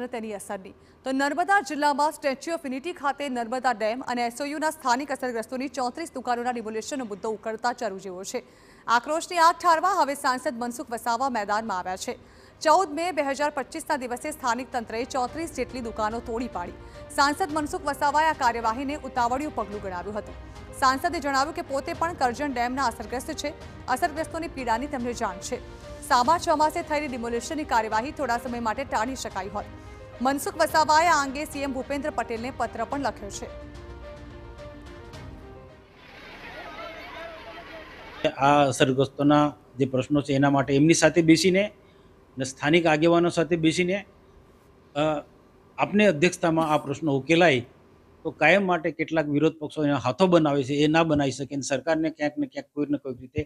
તેની અસરની તો નર્મદા જિલ્લામાં સ્ટેચ્યુ ઓફ યુનિટી ખાતે નર્મદા ડેમ અને એસઓયુના સ્થાનિક અસરગ્રસ્તોની 34 દુકાનોના ડિમોલિશનનો મુદ્દો ઉકળતા ચરુ જેવો છે। આક્રોશની આગ ઠારવા હવે સાંસદ મનસુખ વસાવા મેદાનમાં આવ્યા છે। 14 મે 2025ના દિવસે સ્થાનિક તંત્રએ 34 જેટલી દુકાનો તોડી પાડી। સાંસદ મનસુખ વસાવાએ આ કાર્યવાહીને ઉતાવળિયું પગલું ગણાવ્યું હતું। સાંસદે જણાવ્યું કે પોતે પણ કરજણ ડેમના અસરગ્રસ્ત છે। અસરગ્રસ્તોની પીડાની તેમને જાણ છે। સામા ચોમાસે થયેલી ડિમોલિશનની કાર્યવાહી થોડા સમય માટે ટાળી શકાઈ હોત। મનસુખ વસાવાએ આ અંગે સીએમ ભૂપેન્દ્ર પટેલને પત્ર પણ લખ્યો છે। આ અસરગ્રસ્તોના જે પ્રશ્નો છે એના માટે એમની સાથે બેસીને અને સ્થાનિક આગેવાનો સાથે બેસીને આપની અધ્યક્ષતામાં આ પ્રશ્નો ઉકેલાય તો કાયમ માટે કેટલાક વિરોધ પક્ષો એના હાથો બનાવે છે એ ના બનાવી શકે અને સરકારને ક્યાંક ને ક્યાંક કોઈને કોઈક રીતે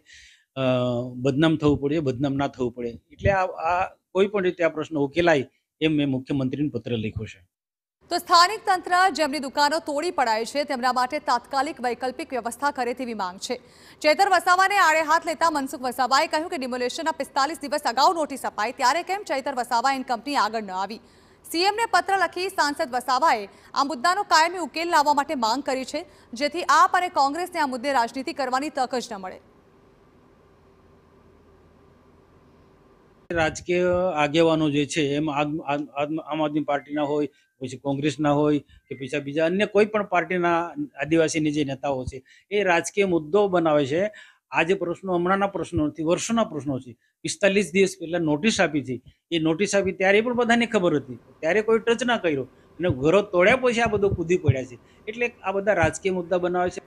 બદનામ થવું પડે, બદનામ ના થવું પડે। એટલે આ કોઈ પણ રીતે આ પ્રશ્નો ઉકેલાય એમ મેં મુખ્યમંત્રીને પત્ર લખ્યો છે। તો સ્થાનિક તંત્ર જેમની દુકાનો તોડી પડાય છે તેમના માટે તાત્કાલિક વૈકલ્પિક વ્યવસ્થા કરે તેવી માંગ છે। ચેતર વસાવાને આડે હાથ લેતા મનસુખ વસાવાએ કહ્યું કે ડિમોલિશનના 45 દિવસ અગાઉ નોટિસ અપાઈ ત્યારે કેમ ચેતર વસાવા એન્ડ કંપની આગળ ન આવી। સીએમને પત્ર લખી સાંસદ વસાવાએ આ મુદ્દાનો કાયમી ઉકેલ લાવવા માટે માંગ કરી છે જેથી આપ અને કોંગ્રેસને આ મુદ્દે રાજનીતિ કરવાની તક જ ન મળે। રાજકીય આગેવાનો જે છે એમ આમ આદમી પાર્ટીના હોય, પછી કોંગ્રેસના હોય કે પછી બીજા અન્ય કોઈ પણ પાર્ટીના આદિવાસીની જે નેતાઓ છે એ રાજકીય મુદ્દો બનાવે છે। આ જે પ્રશ્નો હમણાંના પ્રશ્નો નથી, વર્ષોના પ્રશ્નો છે। 45 દિવસ પહેલા નોટિસ આપી હતી, એ નોટિસ આપી ત્યારે પણ બધાને ખબર હતી, ત્યારે કોઈ ટચ ના કર્યો અને ઘરો તોડ્યા પછી આ બધું કૂદી પડ્યા છે। એટલે આ બધા રાજકીય મુદ્દા બનાવે છે।